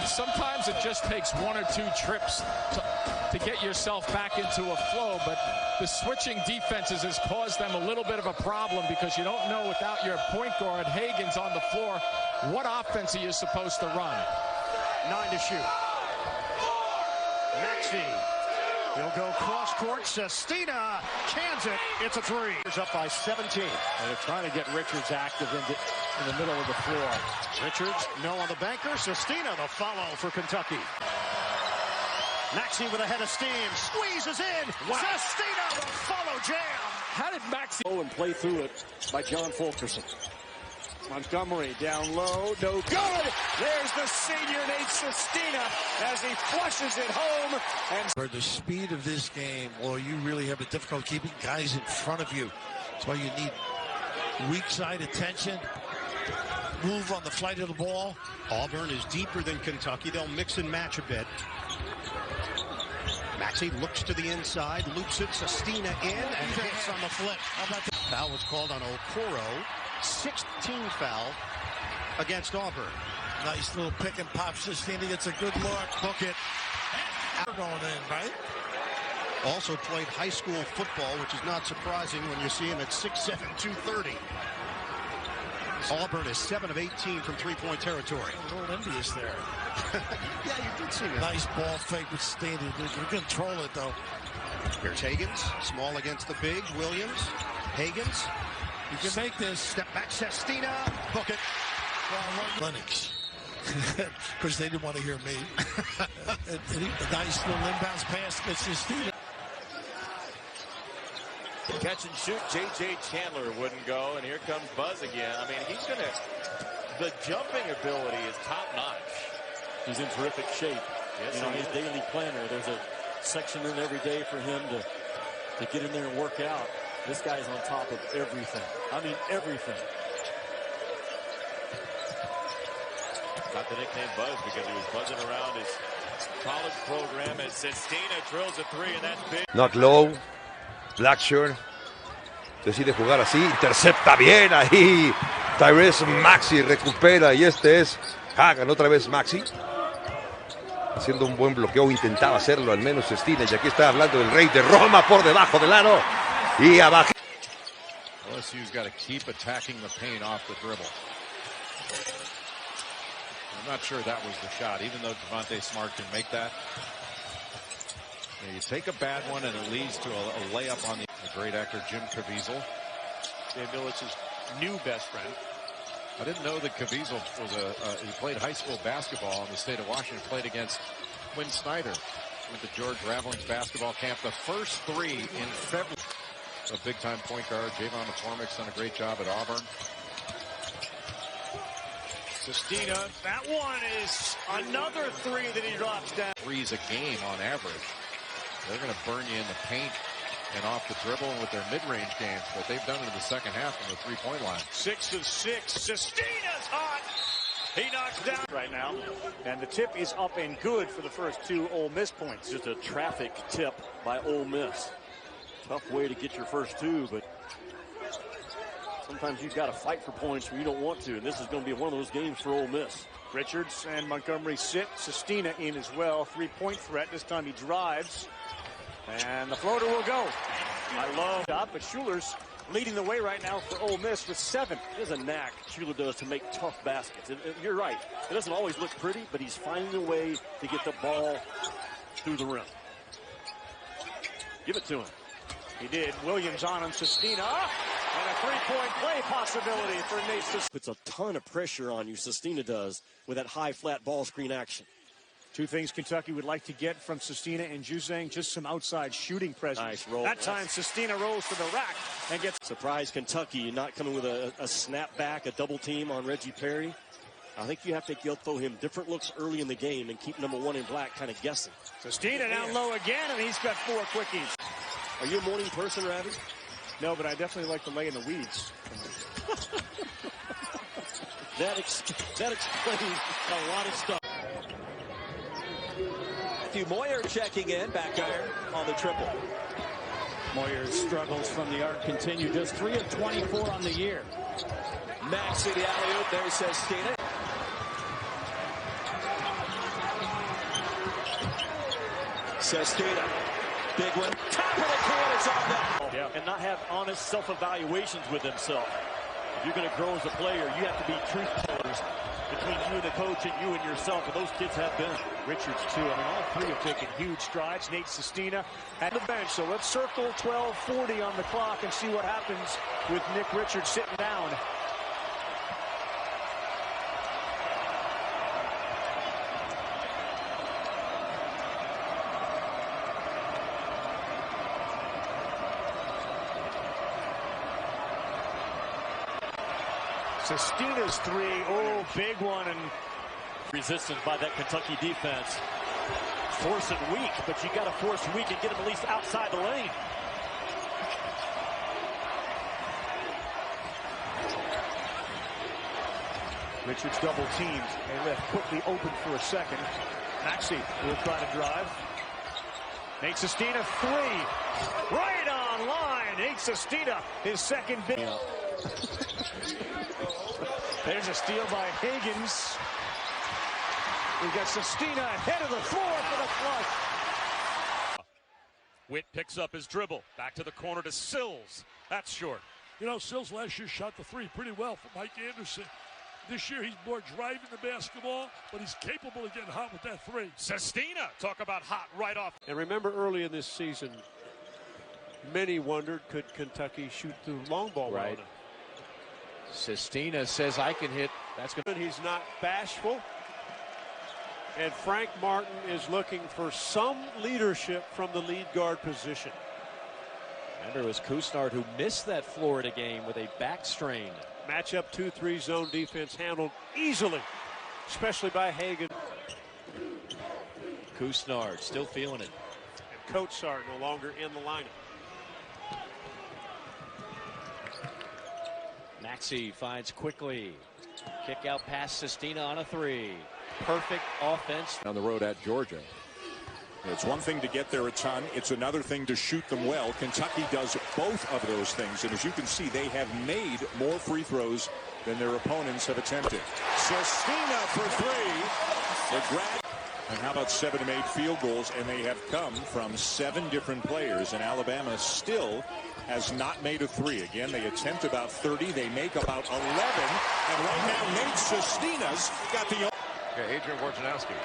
sometimes it just takes one or two trips to get yourself back into a flow, but the switching defenses has caused them a little bit of a problem because you don't know without your point guard, Hagens, on the floor, what offense are you supposed to run? 9 to shoot. Maxey. He'll go cross-court. Sestina cans it. It's a three. He's up by 17. And they're trying to get Richards active in the middle of the floor. Richards, no on the banker. Sestina, the follow for Kentucky. Maxey with a head of steam. Squeezes in. Wow. Sestina, the follow jam. How did Maxey go and play through it by John Fulkerson? Montgomery down low, no good. There's the senior Nate Sestina as he flushes it home. And for the speed of this game, well, you really have a difficult keeping guys in front of you. That's why you need weak side attention, move on the flight of the ball. Auburn is deeper than Kentucky. They'll mix and match a bit. Maxey looks to the inside, loops it, Sestina in, and hits on the flip. How about that? Foul was called on Okoro. 16th foul against Auburn. Nice little pick and pop. Sestina gets a good look. Book it. Going in, right? Also played high school football, which is not surprising when you see him at 6'7", 230. Auburn is 7 of 18 from three-point territory. A little envious there. Yeah, you did see that. Nice ball fake with Sestina. You control it, though. Here's Hagens. Small against the big. Williams. Hagens. You can make this. Step back, Sestina. Book it. Lennox. Because they didn't want to hear me. A nice little inbounds pass gets Sestina. Catch and shoot, J.J. Chandler wouldn't go, and here comes Buzz again. I mean, he's going to... The jumping ability is top-notch. He's in terrific shape. Yes, you know, his daily planner, there's a section in every day for him to get in there and work out. This guy's on top of everything. I mean, everything. Got the nickname Buzz because he was buzzing around his college program as Sestina drills a three, and that's big. Not low. Blackshirt decide jugar así. Intercepta bien ahí. Tyrese Maxey recupera y este es Hagan otra vez Maxey. Haciendo un buen bloqueo. Intentaba hacerlo al menos Sestina. Y aquí está hablando del rey de Roma por debajo del aro. Y abajo. LSU's got to keep attacking the paint off the dribble. I'm not sure that was the shot, even though Devontae Smart can make that. You take a bad one and it leads to a layup on the great actor Jim Caviezel. Dave Millich's new best friend. I didn't know that Caviezel was he played high school basketball in the state of Washington, played against Quinn Snyder. Went to George Raveling's basketball camp. The first three in February. A big-time point guard, Javon McCormick's done a great job at Auburn. Sestina, that one is another three that he drops down. Threes a game on average. They're going to burn you in the paint and off the dribble with their mid-range games, but they've done it in the second half from the three-point line. 6 of 6. Sestina's hot. He knocks down right now, and the tip is up and good for the first 2 Ole Miss points. Just a traffic tip by Ole Miss. Tough way to get your first 2, but sometimes you've got to fight for points when you don't want to, and this is going to be one of those games for Ole Miss. Richards and Montgomery sit. Sestina in as well. 3-point threat. This time he drives. And the floater will go. I love that, but Schuler's leading the way right now for Ole Miss with 7. There's a knack Schuler does to make tough baskets. And you're right. It doesn't always look pretty, but he's finding a way to get the ball through the rim. Give it to him. He did. Williams on him. Sestina. And a 3-point play possibility for Nate Sestina. Puts a ton of pressure on you, Sestina does, with that high flat ball screen action. 2 things Kentucky would like to get from Sestina and Juzang, just some outside shooting presence. Nice roll. That time Sestina rolls to the rack and gets... Surprise Kentucky not coming with a snap back, a double team on Reggie Perry. I think you have to throw him different looks early in the game and keep number 1 in black kind of guessing. Sestina down low again, and he's got 4 quickies. Are you a morning person, Ravi? No, but I definitely like to lay in the weeds. That explains a lot of stuff. Matthew Moyer checking in, back iron on the triple. Moyer struggles from the arc, continue just 3 of 24 on the year. Maxey the alley-oop, there says Sestina. Sestina, big one. Top of the corner's on that. Yeah. And not have honest self-evaluations with himself. If you're going to grow as a player, you have to be truth tellers between you and the coach and you and yourself, and those kids have been. Richards, too. I mean, all three have taken huge strides. Nate Sestina at the bench. So let's circle 12:40 on the clock and see what happens with Nick Richards sitting down. Sestina's three. Oh, big one. And resistance by that Kentucky defense. Force it weak, but you got to force weak and get him at least outside the lane. Richards double teamed. They left quickly open for a second. Maxey will try to drive. Nate Sestina, three. Right on line. Nate Sestina, his second big. There's a steal by Higgins. We've got Sestina ahead of the floor for the flush. Witt picks up his dribble. Back to the corner to Sills. That's short. You know, Sills last year shot the three pretty well for Mike Anderson. This year he's more driving the basketball, but he's capable of getting hot with that three. Sestina, talk about hot right off. And remember early in this season, many wondered, could Kentucky shoot the long ball right? well? Sestina says I can hit. That's good. He's not bashful. And Frank Martin is looking for some leadership from the lead guard position. Remember, it was Kusnard who missed that Florida game with a back strain. Matchup 2-3 zone defense handled easily, especially by Hagan. Kusnard still feeling it. And Kotsar no longer in the lineup. Maxey finds quickly. Kick out past Sestina on a three. Perfect offense. On the road at Georgia. It's one thing to get there a ton. It's another thing to shoot them well. Kentucky does both of those things. And as you can see, they have made more free throws than their opponents have attempted. Sestina for three. And how about 7 to 8 field goals? And they have come from 7 different players. And Alabama still has not made a three. Again, they attempt about 30. They make about 11. And right now, Nate Sestina's got the... Yeah, Adrian Wojnarowski.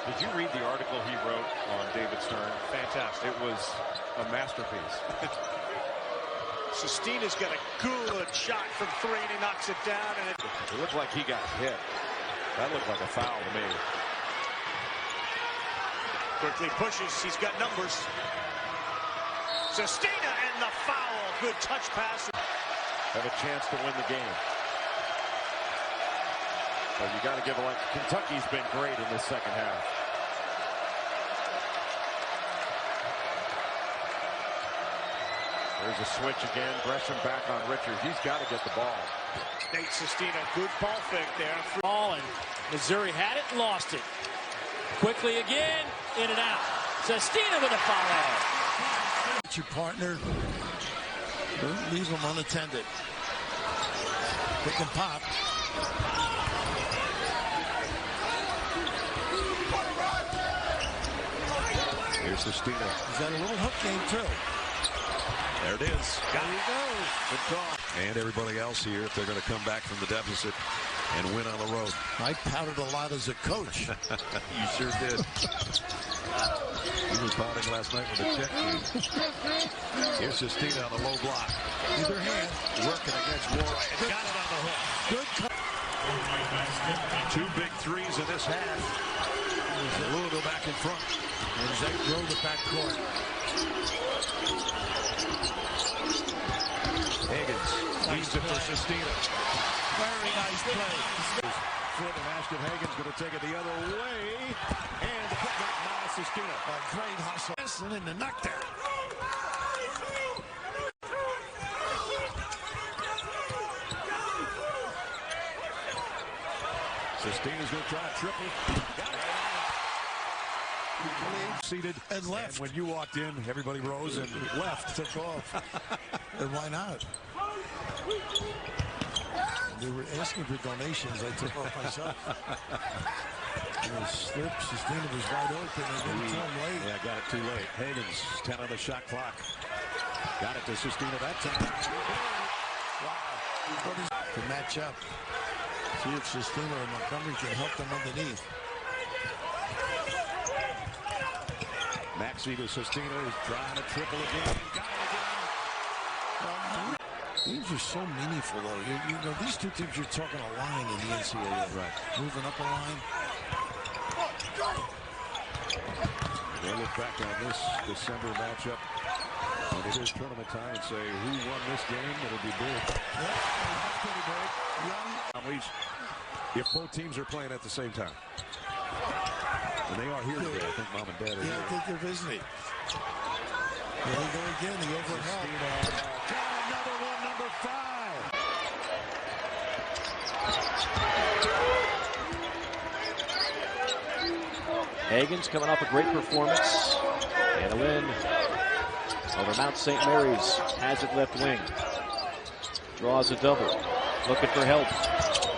Did you read the article he wrote on David Stern? Fantastic. It was a masterpiece. Sestina's got a good shot from three, and he knocks it down. And It looked like he got hit. That looked like a foul to me. quickly pushes. He's got numbers. Sestina and the foul. Good touch pass. Have a chance to win the game. But you got to give it. Kentucky's been great in this second half. There's a switch again. Gresham back on Richards. He's got to get the ball. Nate Sestina, good ball fake there. Ball, and Missouri had it and lost it. Quickly again, in and out. Sestina with a foul. Your partner, don't leave them unattended. Pick and pop. Here's Sestina. He's got a little hook game too. There it is. There he goes. Good call. And everybody else here, if they're going to come back from the deficit and win on the road. I pouted a lot as a coach. You sure did. He was pouting last night with a check team. Here's Sestina on the low block. Either hand. Working against Warren. And got it on the hook. Good cut. 2 big threes in this half. Louisville back in front. And Zach drove the back court. Higgins leads it for Sestina. Very nice play. Foot and Ashton Higgins going to take it the other way. And the putback by Sestina. A great hustle. And the knockdown. Sestina's going to try a triple. Got it. Seated and left. And when you walked in, everybody rose and left. Took off. And why not? They were asking for donations. I took off myself. Slips. Sestina was wide open. They didn't too late. Yeah, got it too late. Higgins, 10 on the shot clock. Got it to Sestina that time. Wow. To match up. See if Sestina or Montgomery can help them underneath. Maxey to Sestina is trying a triple again. Got it again. These are so meaningful, though. You know, these two teams, you're talking a line in the NCAA. Right. Moving up a line. We'll look back on this December matchup when it is tournament time and say who won this game. It'll be big. If both teams are playing at the same time. And they are here today. I think mom and dad are here. I think they're visiting. There we go again. The overhead. Another one, number 5. Higgins coming off a great performance. And a win over Mount St. Mary's. Has it left wing. Draws a double. Looking for help.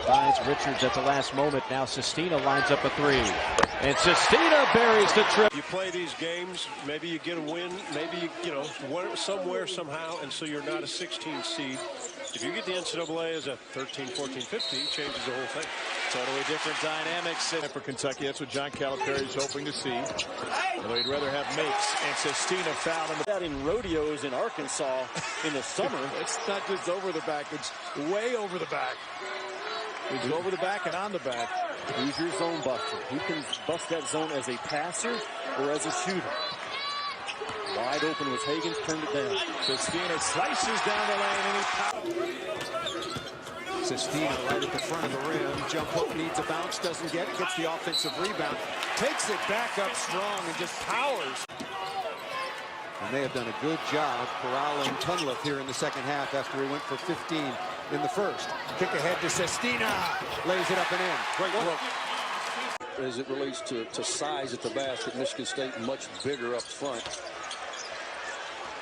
Finds Richards at the last moment. Now Sestina lines up a three. And Sestina buries the trip. You play these games, maybe you get a win, maybe you know, somewhere, somehow, and so you're not a 16 seed. If you get the NCAA as a 13, 14, 15, it changes the whole thing. Totally different dynamics for Kentucky. That's what John Calipari is hoping to see. Although he'd rather have Makes and Sestina foul in that in rodeos in Arkansas in the summer. It's not just over the back, it's way over the back. It's over the back and on the back. Who's your zone buster? Who can bust that zone as a passer or as a shooter? Wide open was Higgins, turned it down. Sestina slices down the lane and he Sestina right at the front of the rim. Jump hook needs a bounce, doesn't get it, gets the offensive rebound. Takes it back up strong and just powers. And they have done a good job corralling Tunliff here in the second half after he went for 15 in the first. Kick ahead to Sestina. Lays it up and in. Great look. As it relates to size at the basket, Michigan State much bigger up front.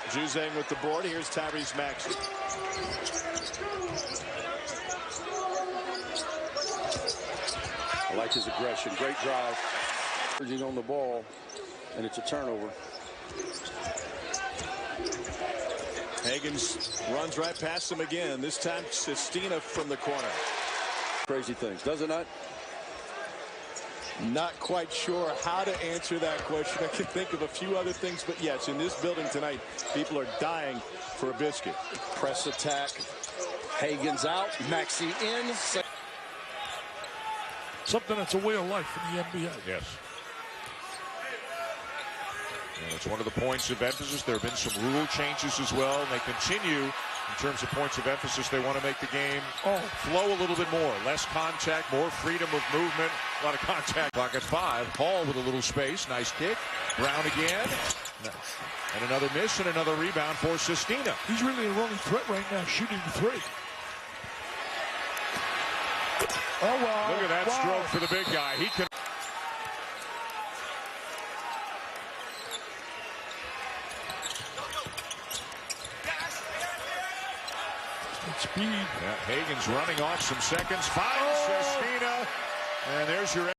Juzang with the board. Here's Tyrese Maxey. I like his aggression. Great drive. He's on the ball, and it's a turnover. Higgins runs right past him again. This time Sestina from the corner. Crazy things, does it not? Not quite sure how to answer that question. I can think of a few other things, but yes, in this building tonight, people are dying for a biscuit. Press attack. Higgins out. Maxey in. Something that's a way of life in the NBA. Yes. And it's one of the points of emphasis. There have been some rule changes as well, and they continue in terms of points of emphasis. They want to make the game flow a little bit more. Less contact, more freedom of movement, a lot of contact. Clock at 5. Hall with a little space. Nice kick. Brown again. And another miss and another rebound for Sestina. He's really a running threat right now, shooting the three. Oh, wow. Look at that stroke for the big guy. He can. Speed. Yeah, Higgins running off some seconds. Finds Sestina. And there's your